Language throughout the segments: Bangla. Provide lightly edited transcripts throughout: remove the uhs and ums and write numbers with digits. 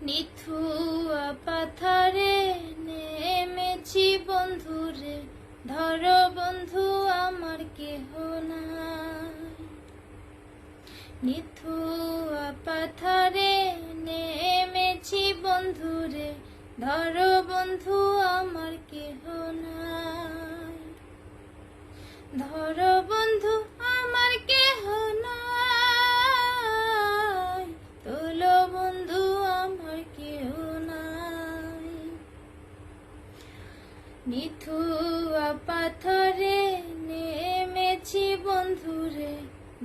নিথুয়া পাথারে নেমেছি বন্ধুরে, ধর বন্ধু আমার কেহ নাই। নিথুয়া পাথারে নেমেছি বন্ধুরে, ধর বন্ধু আমার কেহ নাই। ধর বন্ধু আমার কেহ নাই, তোলো বন্ধু আমার কেহ নাই। নিথুয়া পাথরে নেমেছি বন্ধুরে,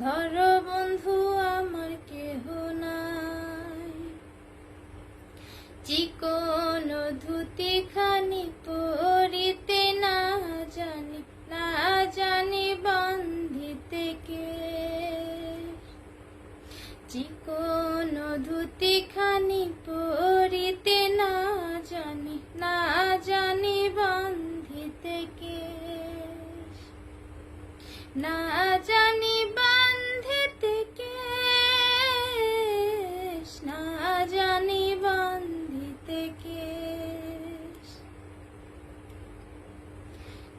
ধর বন্ধু আমার কেহ নাই। চিকন ধুতি খানি পরিতে না জানি, না জানি বান্ধিতে কে। চিকন ধুতি খানি পরিতে না জানি, না জানি বান্ধিতে কে। না জানি বান্ধিতে কে, না জানি বান্ধিতে কে।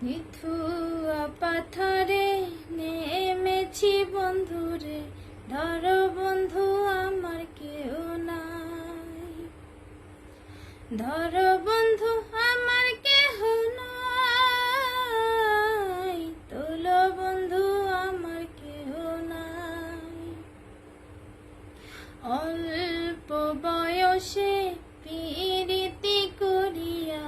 নিথুয়া পাথরে নেমেছি বন্ধুরে, ধর বন্ধু আমার কেহ নাই। ধর বন্ধু আমার কেহ নাই, তোলো বন্ধু আমার কেহ নাই। অল্প বয়সে পীড়িতি করিয়া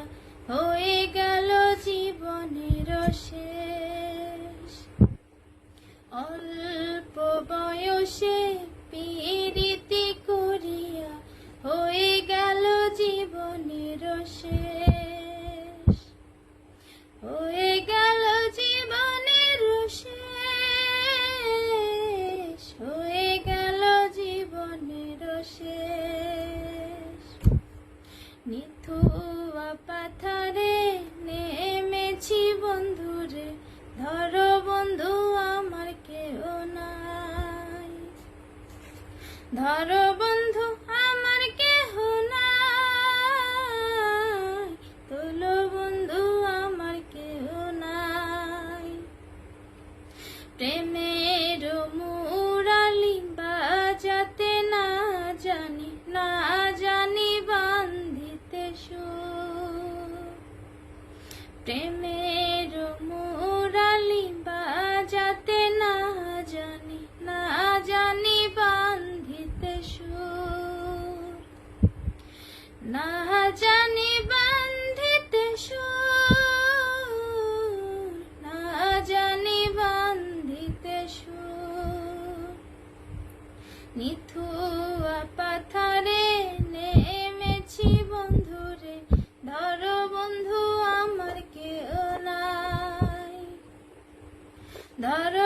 হয়ে গেল জীবনের শেষ। অল্প বয়সে পীড়িতি করিয়া হয়ে গেল জীবনের শেষ। হয়ে গেল জীবনের শেষ, হয়ে গেল জীবনের শেষ। নিথুয়া পাথরে নেমেছি বন্ধুরে, ধর বন্ধু আমার কেহ নাই। ধর বন্ধু আমার কেহ নাই, তোলো বন্ধু আমার কেহ নাই। প্রেমের মুরালি বাজাতে না জানি, না জানি বান্ধিতে সুর। প্রেমের মুরালি বাজাতে না জানি, না জানি বান্ধিতে সুর। না জানি বান্ধিতে সুর, না জানি বান্ধিতে সুর। নিথুয়া পাথরে নেমেছি বন্ধুরে, ধর বন্ধু আমার কেহ নাই। ধর